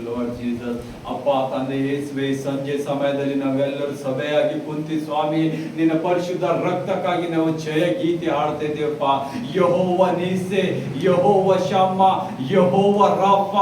Lord Jesus. ಅಪ್ಪ ತಂದೆ ಯೇಸುವೆ, ಸಂಜೆ ಸಮಯದಲ್ಲಿ ನಾವೆಲ್ಲರೂ ಸಭೆಯಾಗಿ ಕುಂತಿ ಸ್ವಾಮಿ ನಿನ್ನ ಪರಿಶುದ್ಧ ರಕ್ತಕ್ಕಾಗಿ ನಾವು ಜಯ ಗೀತೆ ಹಾಡ್ತಾ ಇದ್ದೇವಪ್ಪ. ಯೆಹೋವ ನೀಸೆ, ಯೆಹೋವ ಶಮ್ಮ, ಯೆಹೋವ ರಾಫ,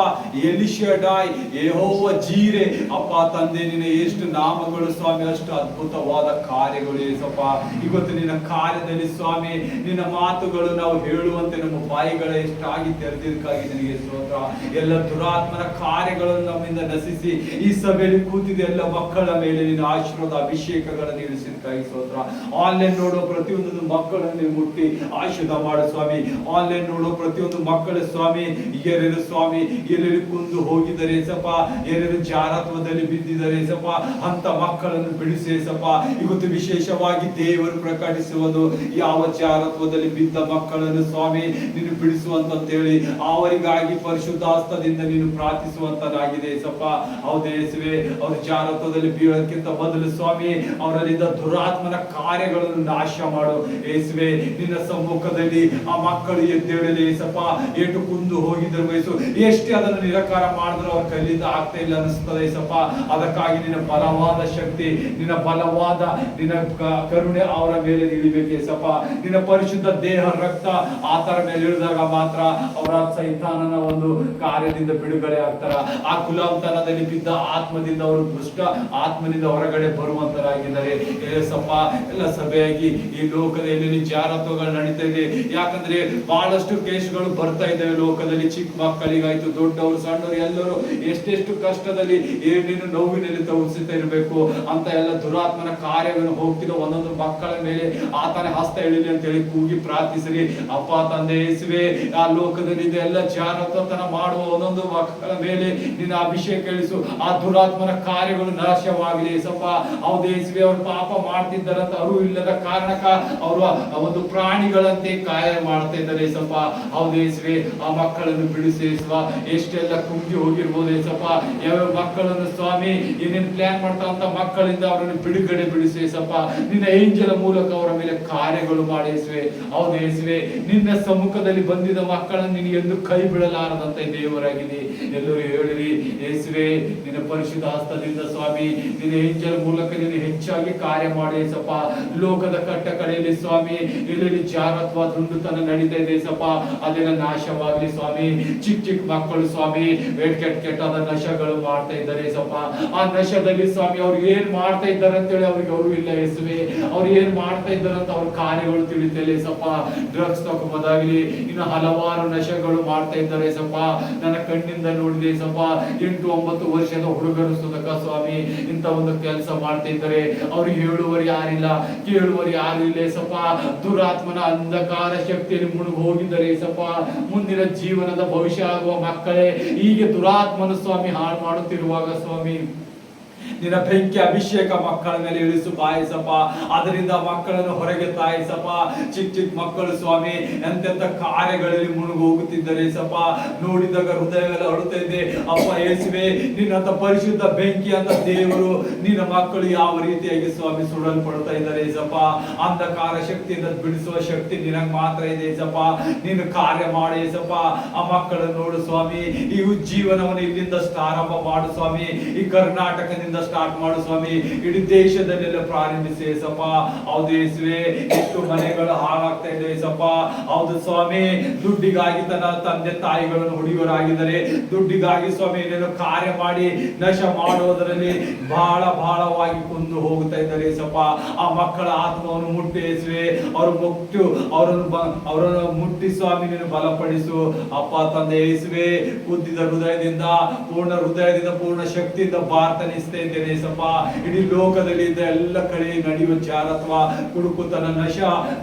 ಎಲಿಶಡಾಯ್, ಯೆಹೋವ ಜೀರೆ. ಅಪ್ಪ ತಂದೆ ನಿನ್ನ ಎಷ್ಟು ನಾಮಗಳು ಸ್ವಾಮಿ, ಅಷ್ಟು ಅದ್ಭುತವಾದ ಕಾರ್ಯಗಳು ಏಸಪ್ಪ. ಇವತ್ತು ನಿನ್ನ ಕಾರ್ಯದಲ್ಲಿ ಸ್ವಾಮಿ ನಿನ್ನ ಮಾತುಗಳು ನಾವು ಹೇಳುವಂತೆ ನಮ್ಮ ಬಾಯಿಗಳ ಎಷ್ಟಾಗಿ ತೆರೆದಿದ್ದಕ್ಕಾಗಿ ನಿನಗೆ ಸ್ತೋತ್ರ. ಎಲ್ಲ ದುರಾತ್ಮನ ಕಾರ್ಯಗಳನ್ನು ನಮ್ಮಿಂದ ನಶಿಸಿ ಈ ಸಭೆಯಲ್ಲಿ ಕೂತಿದೆ ಎಲ್ಲ ಮಕ್ಕಳ ಮೇಲೆ ನಿನ್ನ ಆಶೀರ್ವಾದ ಅಭಿಷೇಕಗಳನ್ನು ಇಳಿಸಿದ್ದಕ್ಕಾಗಿ ಸ್ತೋತ್ರ. ಆನ್ಲೈನ್ ನೋಡೋ ಪ್ರತಿಯೊಂದು ಮಕ್ಕಳನ್ನು ಮುಟ್ಟಿ ಆಶೀರ್ವಾದ ಮಾಡು ಸ್ವಾಮಿ. ಆನ್ಲೈನ್ ನೋಡೋ ಪ್ರತಿಯೊಂದು ಮಕ್ಕಳ ಸ್ವಾಮಿ ಎಲ್ಲರೂ ಸ್ವಾಮಿ ಎಲ್ಲರೂ ಕುಂದು ಹೋಗಿದ್ದಾರೆ ಸಪ, ಎಲ್ಲರೂ ಜಾರತ್ವದಲ್ಲಿ ಬಿದ್ದಿದ್ದಾರೆ ಸಪ, ಅಂತ ಮಕ್ಕಳನ್ನು ಬಿಡಿಸಿ ಸಪ. ಇವತ್ತು ವಿಶೇಷವಾಗಿ ದೇವರು ಪ್ರಕಟಿಸುವುದು ಯಾವ ಜಾರತ್ವದಲ್ಲಿ ಬಿದ್ದ ಮಕ್ಕಳನ್ನು ಸ್ವಾಮಿ ನೀನು ಬಿಡಿಸುವಂತ ಹೇಳಿ ಅವರಿಗಾಗಿ ಪರಿಶುದ್ಧಾಸ್ತದಿಂದ ನೀನು ಪ್ರಾರ್ಥಿಸುವಂತನಾಗಿದೆ ಸಪ್ಪ. ಹೌದು ಯೇಸುವೆ, ಅವರು ಜಾರತ್ವದಲ್ಲಿ ಬೀಳೋದಕ್ಕಿಂತ ಮೊದಲು ಸ್ವಾಮಿ ಅವರಲ್ಲಿದ್ದ ದುರಾತ್ಮನ ಕಾರ್ಯಗಳನ್ನು ನಾಶ ಮಾಡು ಯೇಸುವೆ. ನಿನ್ನ ಸಮ್ಮುಖದಲ್ಲಿ ಆ ಮಕ್ಕಳು ಎದ್ದೇಳಲಿ ಸಪ್ಪ. ಏಟು ಕುಂದು ಹೋಗಿದ್ರು ವಯಸ್ಸು ಎಷ್ಟೇ ಅದನ್ನು ನಿರಾಕಾರ ಮಾಡಿದ್ರು ಅವ್ರ ಕೈಲಿಂದ ಆಗ್ತಾ ಇಲ್ಲ ಅನಿಸ್ತದೆ ಸಪ್ಪ. ಅದಕ್ಕಾಗಿ ನಿನ್ನ ಬಲವಾದ ಶಕ್ತಿ, ನಿನ್ನ ಬಲವಾದ ನಿನ್ನ ಕರುಣೆ ಅವರ ಮೇಲೆ ಇಳಿಬೇಕೆ ಸಪ್ಪ. ನಿನ್ನ ಪರಿಶುದ್ಧ ದೇಹ ರಕ್ತ ಆತರ ಮೇಲೆ ಇಳಿದಾಗ ಮಾತ್ರ ಅವರ ಸೈತಾನನ ಒಂದು ಕಾರ್ಯದಿಂದ ಬಿಡುಗಡೆ ಆಗ್ತಾರ. ಆ ಗುಲಾಮತನದಲ್ಲಿ ಬಿದ್ದ ಆತ್ಮದಿಂದ ಅವರು ದುಷ್ಟ ಆತ್ಮನಿಂದ ಹೊರಗಡೆ ಬರುವಂತರಾಗಿದ್ದಾರೆ ಸಪ್ಪ. ಎಲ್ಲ ಸಭೆಯಾಗಿ ಈ ಲೋಕದಲ್ಲಿ ಜಾರತ್ವಗಳು ನಡೀತಾ ಇದೆ. ಯಾಕಂದ್ರೆ ಬಹಳಷ್ಟು ಕೇಸ್ಗಳು ಬರ್ತಾ ಇದ್ದಾವೆ ಲೋಕದಲ್ಲಿ. ಚಿಕ್ಕ ಮಕ್ಕಳಿಗಾಯ್ತು, ದೊಡ್ಡವರು ಸಣ್ಣವರು ಎಲ್ಲರೂ ಎಷ್ಟೆಷ್ಟು ಕಷ್ಟದಲ್ಲಿ ಏನೇನು ನೋವಿನಲ್ಲಿ ತೋರಿಸ್ತಾ ಇರಬೇಕು ಅಂತ ಎಲ್ಲ ದುರಾತ್ಮನ ಕಾರ್ಯವನ್ನು ಹೋಗ್ತಿರೋ ಒಂದೊಂದು ಮಕ್ಕಳ ಮೇಲೆ ಆತನ ಹಸ್ತ ಎಳಿಲಿ ಅಂತ ಹೇಳಿ ಕೂಗಿ ಪ್ರಾರ್ಥಿಸಲಿ. ಅಪ್ಪ ತಂದೆ ಯೇಸುವೆ, ಆ ಲೋಕದಲ್ಲಿ ಎಲ್ಲ ಜಾರತ್ವತನ ಮಾಡುವ ಒಂದೊಂದು ಮಕ್ಕಳ ಮೇಲೆ ನಿನ್ನ ಅಭಿಷೇಕ ಇಳಿಸು. ಆ ದುರಾತ್ಮನ ಕಾರ್ಯಗಳು ನಾಶವಾಗಲಿ ಸಪ್ಪ. ಹೌದು ಯೇಸುವೆ, ಅವರು ಪಾಪ ಮಾಡ್ತಿದ್ದಾರಂತ ಅರಿವು ಇಲ್ಲದ ಕಾರಣಕ್ಕ ಅವರು ಒಂದು ಪ್ರಾಣಿಗಳಂತೆ ಕಾಯ ಮಾಡ್ತಾ ಇದ್ದಾರೆ ಸಪ್ಪ. ಹೌದು ಯೇಸುವೆ, ಆ ಮಕ್ಕಳನ್ನು ಬಿಡಿಸಿ ಸ್ವ. ಎಷ್ಟೆಲ್ಲ ಕುಂಗಿ ಹೋಗಿರ್ಬೋದು ಸಪ್ಪ. ಯಾವ ಮಕ್ಕಳನ್ನು ಸ್ವಾಮಿ ಏನೇನು ಪ್ಲಾನ್ ಮಾಡ್ತಾ ಅಂತ ಮಕ್ಕಳಿಂದ ಅವರನ್ನು ಬಿಡುಗಡೆ ಬಿಡಿಸಿ ಸಪ್ಪ. ನಿನ್ನ ಏಂಜಲ ಮೂಲಕ ಅವರ ಮೇಲೆ ಕಾರ್ಯಗಳು ಮಾಡಿಸುವೆ. ಹೌದು ಯೇಸುವೆ, ನಿನ್ನ ಸಮ್ಮುಖದಲ್ಲಿ ಬಂದಿದ್ದ ಮಕ್ಕಳನ್ನು ನೀನು ಎಂದು ಕೈ ಬಿಡಲಾರದಂತ ದೇವರಾಗಿದೆ. ಎಲ್ಲರೂ ಹೇಳಿರಿ ಯೇಸುವೆ, ನಿನ್ನ ಪರಿಶುದ್ಧ ಹಸ್ತದಿಂದ ಸ್ವಾಮಿ ನಿನ್ನ ಏಂಜಲ್ ಮೂಲಕ ನೀನು ಹೆಚ್ಚಾಗಿ ಕಾರ್ಯ ಮಾಡಿ ಸಪ್ಪ. ಲೋಕದ ಕಟ್ಟ ಕಡೆಯಲ್ಲಿ ಸ್ವಾಮಿ ಎಲ್ಲೆಲ್ಲಿ ಜಾರತ್ವ ದುಂಡುತನ ನಡೀತಾ ಇದೆ ಸಪ್ಪ, ಅದೆಲ್ಲ ನಾಶವಾಗಲಿ ಸ್ವಾಮಿ. ಚಿಕ್ಕ ಚಿಕ್ಕ ಮಕ್ಕಳು ಸ್ವಾಮಿ ಕೆಟ್ಟಾದ ನಶಗಳು ಮಾಡ್ತಾ ಇದ್ದಾರೆ ಸಪ್ಪ. ಆ ನಶದಲ್ಲಿ ಸ್ವಾಮಿ ಅವ್ರು ಏನ್ ಮಾಡ್ತಾ ಇದ್ದಾರೆ ಅಂತೇಳಿ ಅವ್ರಿಗೆ ಅವರು ಇಲ್ಲ ಯೇಸುವೆ. ಅವ್ರು ಏನ್ ಮಾಡ್ತಾ ಇದ್ದಾರೆ ಅಂತ ಅವ್ರ ಕಾರ್ಯಗಳು ತಿಳಿತೇಲೆ ಸಪ್ಪ. ಡ್ರಗ್ಸ್ ತಗೊಂಬೋದಾಗ್ಲಿ, ಇನ್ನು ಹಲವಾರು ನಶೆಗಳು ಮಾಡ್ತಾ ಇದ್ದಾರೆ ಸಪ್ಪ. ನನ್ನ ಕಣ್ಣಿಂದ ನೋಡಿದೆ ಸಪ್ಪ. 8-9 ವರ್ಷದ ಹುಡುಗರು ಸುಧಕ ಸ್ವಾಮಿ ಇಂತ ಒಂದು ಕೆಲಸ ಮಾಡ್ತಾ ಇದ್ದಾರೆ. ಅವ್ರಿಗೆ ಹೇಳುವರು ಯಾರಿಲ್ಲ, ಕೇಳುವರು ಯಾರು ಇಲ್ಲ ಸಪ್ಪ. ದುರಾತ್ಮನ ಅಂಧಕಾರ ಶಕ್ತಿಯಲ್ಲಿ ಮುಳುಗಿ ಹೋಗಿದ್ದಾರೆ ಸಪ್ಪ. ಮುಂದಿನ ಜೀವನದ ಭವಿಷ್ಯ ಆಗುವ ಮಕ್ಕಳೇ ಹೀಗೆ ದುರಾತ್ಮನ ಸ್ವಾಮಿ ಹಾಳು ಮಾಡುತ್ತಿರುವಾಗ ಸ್ವಾಮಿ ನಿನ್ನ ಬೆಂಕಿ ಅಭಿಷೇಕ ಮಕ್ಕಳ ಮೇಲೆ ಇಳಿಸು ಬಾಯಿಸಪ್ಪ. ಅದರಿಂದ ಮಕ್ಕಳನ್ನು ಹೊರಗೆ ತಾಯಿಸಪ್ಪ. ಚಿಕ್ಕ ಚಿಕ್ಕ ಮಕ್ಕಳು ಸ್ವಾಮಿ ಎಂತೆಂತ ಕಾರ್ಯಗಳಲ್ಲಿ ಮುಳುಗಿ ಹೋಗುತ್ತಿದ್ದಾರೆ ಸಪ್ಪ. ನೋಡಿದಾಗ ಹೃದಯವೆಲ್ಲ ಅಳುತ್ತಾ ಇದೆ ಅಪ್ಪ ಯೇಸುವೆ. ನಿನ್ನಂತ ಪರಿಶುದ್ಧ ಬೆಂಕಿ ಅಂತ ದೇವರು ನಿನ್ನ ಮಕ್ಕಳು ಯಾವ ರೀತಿಯಾಗಿ ಸ್ವಾಮಿ ಸುಡಲ್ಪಡ್ತಾ ಇದ್ದಾರೆ ಸಪ್ಪ. ಅಂಧಕಾರ ಶಕ್ತಿಯಿಂದ ಬಿಡಿಸುವ ಶಕ್ತಿ ನಿನಗೆ ಮಾತ್ರ ಇದೆ ಸಪ್ಪ. ನೀನು ಕಾರ್ಯ ಮಾಡಿ ಸಪ್ಪ. ಆ ಮಕ್ಕಳನ್ನು ನೋಡು ಸ್ವಾಮಿ. ಈ ಜೀವನವನ್ನು ಇಲ್ಲಿಂದ ಪ್ರಾರಂಭ ಮಾಡು ಸ್ವಾಮಿ. ಈ ಕರ್ನಾಟಕದಿಂದ ಸ್ಟಾರ್ಟ್ ಮಾಡು ಸ್ವಾಮಿ. ಇಡೀ ದೇಶದಲ್ಲೆಲ್ಲ ಪ್ರಾರಂಭಿಸಿ ಸಪ್ಪ. ಹೌದು ಯೇಸುವೆ, ಎಷ್ಟು ಮನೆಗಳು ಹಾಳಾಗ್ತಾ ಇದೆ ಸಪ್ಪ. ಹೌದು ಸ್ವಾಮಿ, ದುಡ್ಡಿಗಾಗಿ ತನ್ನ ತಂದೆ ತಾಯಿಗಳನ್ನು ಹುಡುಗರಾಗಿದ್ದಾರೆ. ದುಡ್ಡಿಗಾಗಿ ಸ್ವಾಮಿ ಏನೇನು ಕಾರ್ಯ ಮಾಡಿ ನಶ ಮಾಡುವುದರಲ್ಲಿ ಬಹಳವಾಗಿ ಕೊಂದು ಹೋಗ್ತಾ ಇದ್ದಾರೆ ಸಪ್ಪ. ಆ ಮಕ್ಕಳ ಆತ್ಮವನ್ನು ಮುಟ್ಟಿ ಯೇಸುವೆ, ಅವರನ್ನು ಮುಟ್ಟಿ ಸ್ವಾಮಿ ನೀನು ಬಲಪಡಿಸು ಅಪ್ಪ ತಂದೆ ಯೇಸುವೆ. ಕುದ್ದಿದ ಹೃದಯದಿಂದ ಪೂರ್ಣ ಶಕ್ತಿಯಿಂದ ಪ್ರಾರ್ಥನಿಸ್ತಾ ಇದ್ದೇನೆ ಸಪ್ಪ. ಇಡೀ ಲೋಕದಲ್ಲಿ ಇದ್ದ ಎಲ್ಲ ಕಡೆ ನಡೆಯುವ ಜಾರತ್ವ, ಕುಡುಕುತನ, ನಶ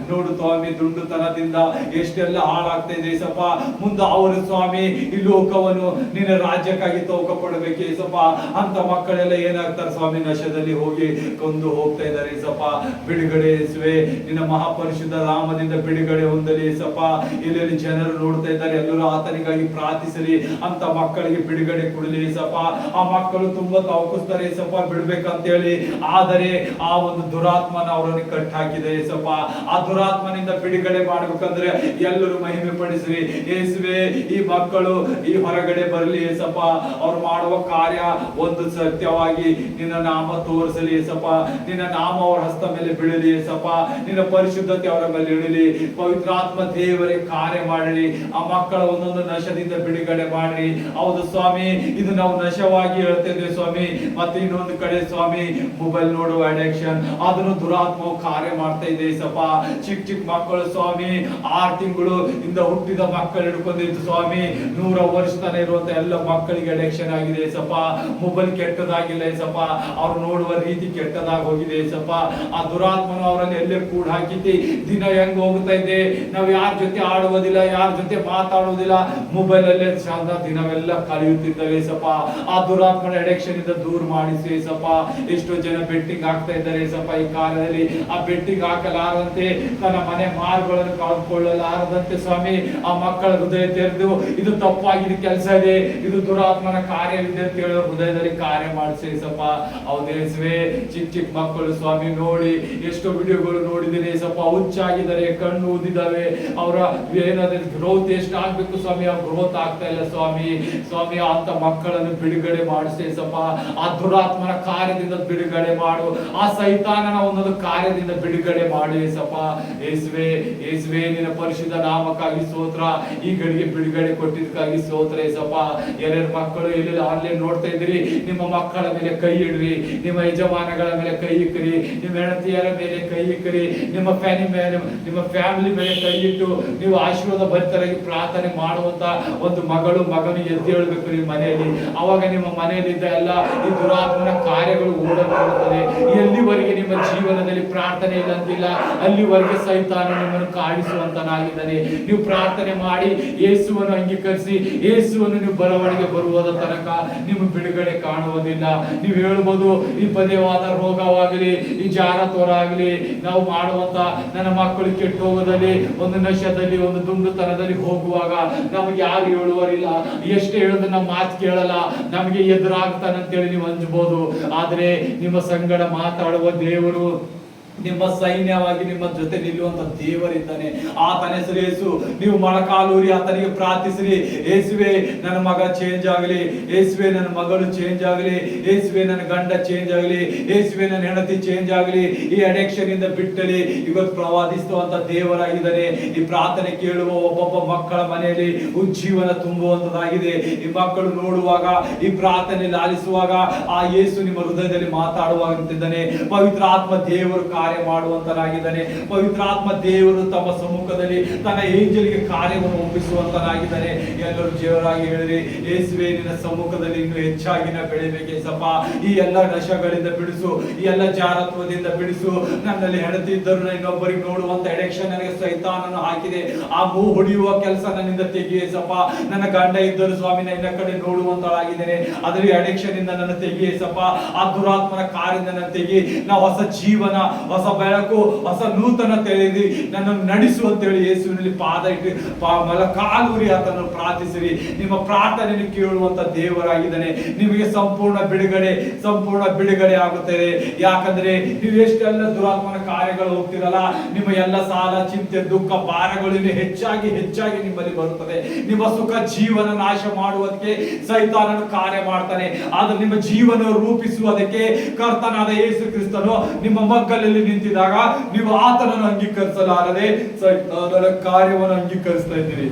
ನೋಡು ಸ್ವಾಮಿ, ದುಂಡುತನದಿಂದ ಎಷ್ಟೆಲ್ಲ ಹಾಳಾಗ್ತಾ ಇದೆ ಸಪ್ಪ. ಮುಂದೆ ಅವರು ಸ್ವಾಮಿ ಈ ಲೋಕವನ್ನು ನಿನ್ನ ರಾಜ್ಯಕ್ಕಾಗಿ ತೋಕ ಪಡಬೇಕೆ ಸಪ್ಪ. ಅಂತ ಮಕ್ಕಳೆಲ್ಲ ಏನಾಗ್ತಾರೆ ಸ್ವಾಮಿ, ನಶದಲ್ಲಿ ಹೋಗಿ ಕೊಂದು ಹೋಗ್ತಾ ಇದ್ದಾರೆ ಸಪ್ಪ. ಬಿಡುಗಡೆ ಯೇಸುವೆ, ನಿನ್ನ ಮಹಾಪರಿಶುದ್ಧ ನಾಮದಿಂದ ಬಿಡುಗಡೆ ಹೊಂದಲಿ ಸಪ್ಪ. ಎಲ್ಲೆಲ್ಲಿ ಜನರು ನೋಡ್ತಾ ಇದ್ದಾರೆ ಎಲ್ಲರೂ ಆತನಿಗಾಗಿ ಪ್ರಾರ್ಥಿಸಲಿ. ಅಂತ ಮಕ್ಕಳಿಗೆ ಬಿಡುಗಡೆ ಕೊಡಲಿ ಸಪ್ಪ. ಆ ಮಕ್ಕಳು ತುಂಬಾ ತವಕಿಸ್ತಾರೆ ಏಸಪ್ಪ ಬಿಡ್ಬೇಕಂತ ಹೇಳಿ, ಆದರೆ ಆ ಒಂದು ದುರಾತ್ಮನ ಅವರನ್ನು ಕಟ್ಟಿ ಹಾಕಿದೆ ಏಸಪ್ಪ. ಆ ದುರಾತ್ಮನಿಂದ ಬಿಡುಗಡೆ ಮಾಡ್ಬೇಕಂದ್ರೆ ಎಲ್ಲರೂ ಮಹಿಮೆ ಪಡಿಸ್ರಿ ಯೇಸುವೆ. ಈ ಮಕ್ಕಳು ಈ ಹೊರಗಡೆ ಬರಲಿ ಏಸಪ್ಪ. ಅವ್ರು ಮಾಡುವ ಕಾರ್ಯ ಒಂದು ಸತ್ಯವಾಗಿ ನಿನ್ನ ನಾಮ ತೋರಿಸಲಿ ಏಸಪ್ಪ. ನಿನ್ನ ನಾಮ ಅವರ ಹಸ್ತ ಮೇಲೆ ಬೀಳಲಿ ಏಸಪ್ಪ. ನಿನ್ನ ಪರಿಶುದ್ಧತೆ ಅವರ ಮೇಲೆ ಇಡಲಿ. ಪವಿತ್ರಾತ್ಮ ದೇವರೇ ಕಾರ್ಯ ಮಾಡಲಿ. ಆ ಮಕ್ಕಳ ಒಂದೊಂದು ನಶದಿಂದ ಬಿಡುಗಡೆ ಮಾಡ್ರಿ. ಹೌದು ಸ್ವಾಮಿ, ಇದು ನಾವು ನಶವಾಗಿ ಹೇಳ್ತೇವೆ ಸ್ವಾಮಿ. ಮತ್ತೆ ಇನ್ನೊಂದು ಕಡೆ ಸ್ವಾಮಿ, ಮೊಬೈಲ್ ನೋಡುವ ಅಡಿಕ್ಷನ್, ಅದನ್ನು ದುರಾತ್ಮವು ಕಾರ್ಯ ಮಾಡ್ತಾ ಇದೆ ಏಸಪ್ಪ. ಚಿಕ್ಕ ಚಿಕ್ಕ ಮಕ್ಕಳು ಸ್ವಾಮಿ, 6 ತಿಂಗಳು ಇಂದ ಹುಟ್ಟಿದ ಮಕ್ಕಳು ಹಿಡ್ಕೊಂಡಿದ್ದು ಸ್ವಾಮಿ, 100 ವರ್ಷ ತನ ಇರುವಂತ ಎಲ್ಲ ಮಕ್ಕಳಿಗೆ ಅಡಿಕ್ಷನ್ ಆಗಿದೆ ಏಸಪ್ಪ. ಮೊಬೈಲ್ ಕೆಟ್ಟದಾಗಿಲ್ಲ ಏಸಪ್ಪ, ಅವ್ರು ನೋಡುವ ರೀತಿ ಕೆಟ್ಟದಾಗಿ ಹೋಗಿದೆ ಏಸಪ್ಪ. ಆ ದುರಾತ್ಮನು ಅವರಲ್ಲಿ ಎಲ್ಲೇ ಕೂಡ ಹಾಕಿತಿ. ದಿನ ಹೆಂಗ್ ಹೋಗ್ತಾ ಇದೆ, ನಾವು ಯಾರ ಜೊತೆ ಆಡುವುದಿಲ್ಲ, ಯಾರ ಜೊತೆ ಮಾತಾಡುವುದಿಲ್ಲ, ಮೊಬೈಲ್ ಅಲ್ಲೇ ಚಂದ ದಿನವೆಲ್ಲ ಕಳೆಯುತ್ತಿದ್ದಾವೆ ಏಸಪ್ಪ. ಆ ದುರಾತ್ಮನ ಅಡಿಕ್ಷನ್ ಇಂದ ದೂರ ಮಾಡಿಸಿ ಏಸಪ್ಪ. ಎಷ್ಟೋ ಜನ ಬೆಟ್ಟಿಂಗ್ ಆಗ್ತಾ ಇದ್ದಾರೆ ಏಸಪ್ಪ ಈ ಕಾಲದಲ್ಲಿ. ಆ ಬೆಟ್ಟಿಂಗ್ ಹಾಕಲಾರದಂತೆ, ತನ್ನ ಮನೆ ಮಾರ್ಗಳನ್ನು ಕಳೆದುಕೊಳ್ಳಲಾರದಂತೆ ಸ್ವಾಮಿ, ಆ ಮಕ್ಕಳ ಹೃದಯ ತೆರೆದು ಇದು ತಪ್ಪಾಗಿದೆ ಕೆಲಸ ಇದೆ, ಇದು ದುರಾತ್ಮನ ಕಾರ್ಯವಿದೆ ಅಂತ ಹೇಳೋ ಹೃದಯದಲ್ಲಿ ಕಾರ್ಯ ಮಾಡಿಸಿ ಏಸಪ್ಪ. ಹೌದೇಸುವೆ, ಚಿಕ್ಕ ಚಿಕ್ಕ ಮಕ್ಕಳು ಸ್ವಾಮಿ ನೋಡಿ, ಎಷ್ಟೋ ವಿಡಿಯೋಗಳು ನೋಡಿದ್ದೀನಿ ಏಸಪ್ಪ. ಹುಚ್ಚಾಗಿದ್ದಾರೆ, ಕಣ್ಣು ಊದಿದ್ದಾವೆ, ಅವರ ಏನಾದ್ರೆ ಗ್ರೋತ್ ಎಷ್ಟು ಆಗ್ಬೇಕು ಸ್ವಾಮಿ, ಆ ಗ್ರೋತ್ ಆಗ್ತಾ ಇಲ್ಲ ಸ್ವಾಮಿ. ಸ್ವಾಮಿ, ಅಂತ ಮಕ್ಕಳನ್ನು ಬಿಡುಗಡೆ ಮಾಡಿಸಿ ಏಸಪ್ಪ. ಆ ದುರಾತ್ಮನ ಕಾರ್ಯದಿಂದ ಬಿಡುಗಡೆ ಮಾಡು. ಆ ಸೈತಾನನ ಒಂದೊಂದು ಕಾರ್ಯದಿಂದ ಬಿಡುಗಡೆ ಮಾಡು ಏಸಪ್ಪ. ಯೇಸುವೆ, ಯೇಸುವೆ, ನಿನ್ನ ಪರಿಶುದ್ಧ ನಾಮಕ್ಕಾಗಿ ಸ್ತೋತ್ರ. ಈ ಗಡಿಗೆ ಬಿಡುಗಡೆ ಕೊಟ್ಟಿದ್ದಕ್ಕಾಗಿ ಸ್ತೋತ್ರ ಏಸಪ್ಪ. ಎಲ್ಲರ ಮಕ್ಕಳು ಎಲ್ಲೆಲ್ಲ ಆನ್ಲೈನ್ ನೋಡ್ತಾ ಇದ್ರಿ, ನಿಮ್ಮ ಮಕ್ಕಳ ಮೇಲೆ ಕೈ ಇಡ್ರಿ, ನಿಮ್ಮ ಯಜಮಾನಗಳ ಮೇಲೆ ಕೈ ಇಕ್ಕರಿ, ನಿಮ್ಮ ಹೆಂಡತಿಯರ ಮೇಲೆ ಕೈ ಇಕ್ಕರಿ, ನಿಮ್ಮ ಫ್ಯಾಮಿಲಿ ಮೇಲೆ ಕೈ ಇಟ್ಟು ನೀವು ಆಶೀರ್ವಾದ ಭರಿತರಾಗಿ ಪ್ರಾರ್ಥನೆ ಮಾಡುವಂತ ಒಂದು ಮಗನು ಎದ್ದೇಳಬೇಕು ನಿಮ್ಮ ಮನೆಯಲ್ಲಿ. ಅವಾಗ ನಿಮ್ಮ ಮನೆಯಲ್ಲಿದ್ದ ಎಲ್ಲ ಈ ದುರಾತ್ಮನ ಕಾರ್ಯಗಳು ಓಡಲ್ಪಡುತ್ತದೆ. ಎಲ್ಲಿವರೆಗೆ ನಿಮ್ಮ ಜೀವನದಲ್ಲಿ ಪ್ರಾರ್ಥನೆ ಇಲ್ಲ ಅಂತಿಲ್ಲ, ಅಲ್ಲಿವರೆಗೆ ಸೈತಾನ ನಿಮ್ಮನ್ನು ಕಾಡಿಸುವಂತನಾಗಿದ್ದಾನೆ. ನೀವು ಪ್ರಾರ್ಥನೆ ಮಾಡಿ ಯೇಸುವನ್ನು ಅಂಗೀಕರಿಸಿ ಯೇಸುವನ್ನು ನೀವು ಬರವಣಿಗೆ ಬರುವುದ ತನಕ ನಿಮ್ಮ ಬಿಡುಗಡೆ ಕಾಣುವುದಿಲ್ಲ. ನೀವು ಹೇಳ್ಬೋದು, ಈ ಪದೇವಾದ ರೋಗವಾಗಲಿ, ಈ ಜಾರತೋರ ಆಗಲಿ, ನಾವು ಮಾಡುವಂತ ನನ್ನ ಮಕ್ಕಳು ಕೆಟ್ಟು ಹೋಗೋದಲ್ಲಿ, ಒಂದು ನಶದಲ್ಲಿ, ಒಂದು ದುಂಡುತನದಲ್ಲಿ ಹೋಗುವಾಗ ನಮ್ಗೆ ಯಾರು ಹೇಳುವರಿಲ್ಲ, ಎಷ್ಟು ಹೇಳಿದ್ರೆ ನಮ್ಮ ಮಾತು ಕೇಳಲ್ಲ, ನಮಗೆ ಎದುರಾಗ್ತಾನಂತೇಳಿ ನೀವು ಅಂಜಬಹುದು. ಆದ್ರೆ ನಿಮ್ಮ ಸಂಗಡ ಮಾತಾಡುವ ದೇವರು, ನಿಮ್ಮ ಸೈನ್ಯವಾಗಿ ನಿಮ್ಮ ಜೊತೆ ನಿಲ್ಲುವಂತ ದೇವರಿದ್ದಾನೆ. ಆತನ ಹೆಸರು ಯೇಸು. ನೀವು ಮೊಳಕಾಲೂರಿ ಆತನಿಗೆ ಪ್ರಾರ್ಥಿಸಿರಿ, ಯೇಸುವೆ ನನ್ನ ಮಗ ಚೇಂಜ್ ಆಗಲಿ, ಯೇಸುವೆ ನನ್ನ ಮಗಳು ಚೇಂಜ್ ಆಗಲಿ, ಯೇಸುವೆ ನನ್ನ ಗಂಡ ಚೇಂಜ್ ಆಗಲಿ, ಯೇಸುವೆ ನನ್ನ ಹೆಂಡತಿ ಚೇಂಜ್ ಆಗಲಿ, ಈ ಅಡಿಕ್ಷನ್ ಇಂದ ಬಿಟ್ಟಲಿ. ಇವತ್ತು ಪ್ರವಾದಿಸುವಂತ ದೇವರಾಗಿದ್ದಾನೆ. ಈ ಪ್ರಾರ್ಥನೆ ಕೇಳುವ ಒಬ್ಬೊಬ್ಬ ಮಕ್ಕಳ ಮನೆಯಲ್ಲಿ ಉಜ್ಜೀವನ ತುಂಬುವಂತದಾಗಿದೆ. ಈ ಮಕ್ಕಳು ನೋಡುವಾಗ, ಈ ಪ್ರಾರ್ಥನೆ ಲಾಲಿಸುವಾಗ ಆ ಯೇಸು ನಿಮ್ಮ ಹೃದಯದಲ್ಲಿ ಮಾತಾಡುವಂತಿದ್ದಾನೆ. ಪವಿತ್ರ ಆತ್ಮ ದೇವರು ಕಾರ್ಯ ಮಾಡುವಂತನಾಗಿದ್ದಾನೆ. ಪವಿತ್ರಾತ್ಮ ದೇವರು ತಮ್ಮ ಸಮ್ಮುಖದಲ್ಲಿ ತನ್ನ ಏಂಜಲ್ಗೆ ಕಾರ್ಯವನ್ನು ಒಪ್ಪಿಸುವಂತನಾಗಿದ್ದಾನೆ. ಎಲ್ಲರೂ ಜೀವರಾಗಿ ಹೇಳಿರಿ, ಯೇಸುವೆ ನಿನ್ನ ಸಮ್ಮುಖದಲ್ಲಿ ಇನ್ನು ಹೆಚ್ಚಾಗಿ ನಾ ಬೆಳಿಬೇಕೇಸಪ್ಪ. ಈ ಎಲ್ಲ ನಶಗಳಿಂದ ಬಿಡಿಸು, ಈ ಎಲ್ಲ ಜಾರತ್ವದಿಂದ ಬಿಡಿಸು. ನನ್ನಲ್ಲಿ ಹೆಂಡತಿ ಇದ್ದರು ಇನ್ನೊಬ್ಬರಿಗೆ ನೋಡುವಂತ ಎಡಿಕ್ಷನ್ ನನಗೆ ಸೈತಾನನ್ನು ಹಾಕಿದೆ, ಆ ಮೂ ಹೊಡೆಯುವ ಕೆಲಸ ನನ್ನಿಂದ ತೆಗಿಯೇಸಪ್ಪ. ನನ್ನ ಗಂಡ ಇದ್ದರು ಸ್ವಾಮಿ, ನನ್ನ ಕಡೆ ನೋಡುವಂತಳಾಗಿದ್ದೇನೆ, ಅದರ ಎಡಿಕ್ಷನ್ ಇಂದ ನನ್ನ ತೆಗಿಯೇಸಪ್ಪ. ಆ ದುರಾತ್ಮನ ಕಾರ್ಯದಿಂದ ನನ್ನ ತೆಗಿ. ನಾವು ಹೊಸ ಜೀವನ, ಹೊಸ ಬೆಳಕು, ಹೊಸ ನೂತನ ತಿಳಿದಿ ನನ್ನನ್ನು ನಡೆಸು ಅಂತೇಳಿ ಯೇಸುವಿನಲ್ಲಿ ಪಾದ ಇಟ್ಟು ಕಾಲೂರಿ ಆತನನ್ನು ಪ್ರಾರ್ಥಿಸಿರಿ. ನಿಮ್ಮ ಪ್ರಾರ್ಥನೆಯನ್ನು ಕೇಳುವಂತ ದೇವರಾಗಿದ್ದಾನೆ. ನಿಮಗೆ ಸಂಪೂರ್ಣ ಬಿಡುಗಡೆ ಆಗುತ್ತದೆ. ಯಾಕಂದ್ರೆ ನೀವು ಎಷ್ಟೆಲ್ಲ ದುರಾತ್ಮನ ಕಾರ್ಯಗಳು ಹೋಗ್ತಿರಲ್ಲ, ನಿಮ್ಮ ಎಲ್ಲ ಸಾಲ, ಚಿಂತೆ, ದುಃಖ, ಭಾರಗಳು ಹೆಚ್ಚಾಗಿ ನಿಮ್ಮಲ್ಲಿ ಬರುತ್ತದೆ. ನಿಮ್ಮ ಸುಖ ಜೀವನ ನಾಶ ಮಾಡುವುದಕ್ಕೆ ಸೈತಾನನು ಕಾರ್ಯ ಮಾಡ್ತಾನೆ. ಆದ್ರೆ ನಿಮ್ಮ ಜೀವನ ರೂಪಿಸುವುದಕ್ಕೆ ಕರ್ತನಾದ ಯೇಸು ಕ್ರಿಸ್ತನು ನಿಮ್ಮ ಮಗ್ಗಲಲ್ಲಿ ನಿಂತಿದಾಗ ನೀವು ಆತನನ್ನು ಅಂಗೀಕರಿಸಲಾರದೆ ಸೈತಾನನ ಕಾರ್ಯವನ್ನು ಅಂಗೀಕರಿಸ್ತಾ ಇದ್ದೀರಿ.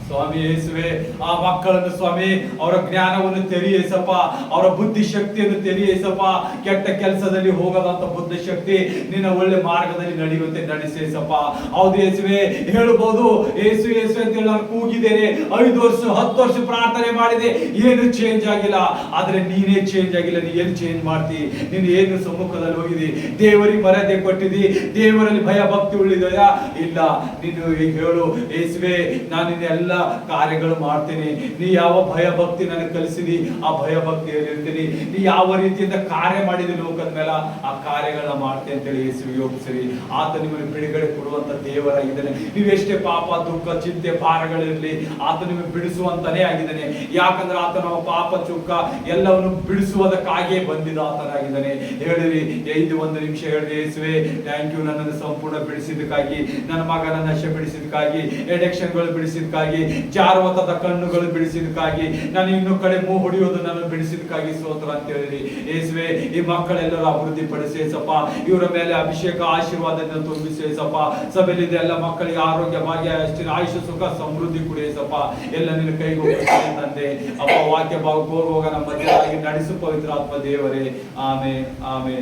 ಸ್ವಾಮಿ ಯೇಸುವೆ, ಆ ಮಕ್ಕಳನ್ನು ಸ್ವಾಮಿ ಅವರ ಜ್ಞಾನವನ್ನು ತೆರೆಯೇಸಪ್ಪ, ಅವರ ಬುದ್ಧಿ ಶಕ್ತಿಯನ್ನು ತೆರೆಯೇಸಪ್ಪ. ಕೆಟ್ಟ ಕೆಲಸದಲ್ಲಿ ಹೋಗದಂತ ಬುದ್ಧಿ ಶಕ್ತಿ ನಿನ್ನ ಒಳ್ಳೆ ಮಾರ್ಗದಲ್ಲಿ ನಡೆಯುವಂತೆ ನಡೆಸೇಸಪ್ಪ. ಹೌದು ಯೇಸುವೆ, ಹೇಳ್ಬೋದು ಯೇಸು ಯೇಸು ಅಂತ ಹೇಳಿ ನಾನು ಕೂಗಿದ್ದೇನೆ, 5 ವರ್ಷ 10 ವರ್ಷ ಪ್ರಾರ್ಥನೆ ಮಾಡಿದೆ, ಏನು ಚೇಂಜ್ ಆಗಿಲ್ಲ. ಆದ್ರೆ ನೀನೇ ಚೇಂಜ್ ಆಗಿಲ್ಲ. ನೀ ಏನು ಚೇಂಜ್ ಮಾಡ್ತಿ? ನೀನು ಏನು ಸಮ್ಮುಖದಲ್ಲಿ ಹೋಗಿದಿ? ದೇವರಿಗೆ ಮರ್ಯಾದೆ ಕೊಟ್ಟಿದಿ? ದೇವರಲ್ಲಿ ಭಯ ಭಕ್ತಿ ಉಳಿದಯಾ? ಇಲ್ಲ. ನೀನು ಈಗ ಹೇಳು, ಯೇಸುವೆ ನಾನು ನಿನ್ನ ಎಲ್ಲ ಕಾರ್ಯಗಳು ಮಾಡ್ತೀನಿ. ನೀ ಯಾವ ಭಯ ಭಕ್ತಿ ನನಗೆ ಕಲಿಸಿದಿ ಆ ಭಯ ಭಕ್ತಿಯಲ್ಲಿ ಇರ್ತೀನಿ. ನೀ ಯಾವ ರೀತಿಯಿಂದ ಕಾರ್ಯ ಮಾಡಿದಿ ಲೋಕದ ಮೇಲೆ ಆ ಕಾರ್ಯಗಳನ್ನ ಮಾಡ್ತೀನಿ ಅಂತೇಳಿ ಯೇಸುವಿಗೆ ಒಪ್ಪಿಸಿರಿ. ಆತ ನಿಮಗೆ ಬಿಡುಗಡೆ ಕೊಡುವಂತ ದೇವರಾಗಿದ್ದಾನೆ. ನೀವೆಷ್ಟೇ ಪಾಪ ದುಃಖ ಚಿಂತೆ ಭಾರಗಳಿರ್ಲಿ ಆತ ನಿಮಗೆ ಬಿಡಿಸುವಂತಾನೇ ಆಗಿದ್ದಾನೆ. ಯಾಕಂದ್ರೆ ಆತ ನಮ್ಮ ಪಾಪ ಚುಕ್ಕ ಎಲ್ಲವನ್ನು ಬಿಡಿಸುವುದಕ್ಕಾಗಿಯೇ ಬಂದಿದ್ದ ಆತನಾಗಿದ್ದಾನೆ. ಹೇಳಿರಿ, ಒಂದು ನಿಮಿಷ ಹೇಳಿರಿ, ಯೇಸುವೆ ಥ್ಯಾಂಕ್ ಯು, ನನ್ನನ್ನು ಸಂಪೂರ್ಣ ಬಿಡಿಸಿದಕ್ಕಾಗಿ, ನನ್ನ ಮಗನ ನಶೆ ಬಿಡಿಸಿದಕ್ಕಾಗಿ, ಎಡಿಕ್ಷನ್ಗಳು ಬಿಡಿಸಿದಕ್ಕಾಗಿ, ಜಾರವತದ ಕಣ್ಣುಗಳು ಬಿಡಿಸಿದಕ್ಕಾಗಿ, ನಾನು ಇನ್ನು ಕಡೆ ಹೊಡೆಯೋದು ನನ್ನ ಬಿಡಿಸಿದಕ್ಕಾಗಿ ಸ್ತೋತ್ರ ಅಂತ ಹೇಳಿರಿ. ಯೇಸುವೆ ಈ ಮಕ್ಕಳೆಲ್ಲರೂ ಅಭಿವೃದ್ಧಿ ಪಡಿಸೇಸಪ್ಪ, ಇವರ ಮೇಲೆ ಅಭಿಷೇಕ ಆಶೀರ್ವಾದದಿಂದ ತುಂಬಿಸೇಸಪ್ಪ. ಸಭೆಯಲ್ಲಿದೆ ಎಲ್ಲ ಮಕ್ಕಳಿಗೆ ಆರೋಗ್ಯ ಭಾಗ್ಯ ಅಷ್ಟೇ ಆಯುಷ ಸುಖ ಸಮೃದ್ಧಿ ಕುಡಿಯೇಸಪ್ಪ. ಎಲ್ಲ ನಿನ್ನ ಕೈಗೆ ಒಪ್ಪಿಸ್ತೇನೆ ತಂದೆ. ಅಪ್ಪ ವಾಕ್ಯ ಹೋಗುವಾಗ ನಮ್ಮ ಮಧ್ಯದಲ್ಲಿ ನಡೆಸು ಪವಿತ್ರ ಆತ್ಮ ದೇವರೇ. ಆಮೇಲೆ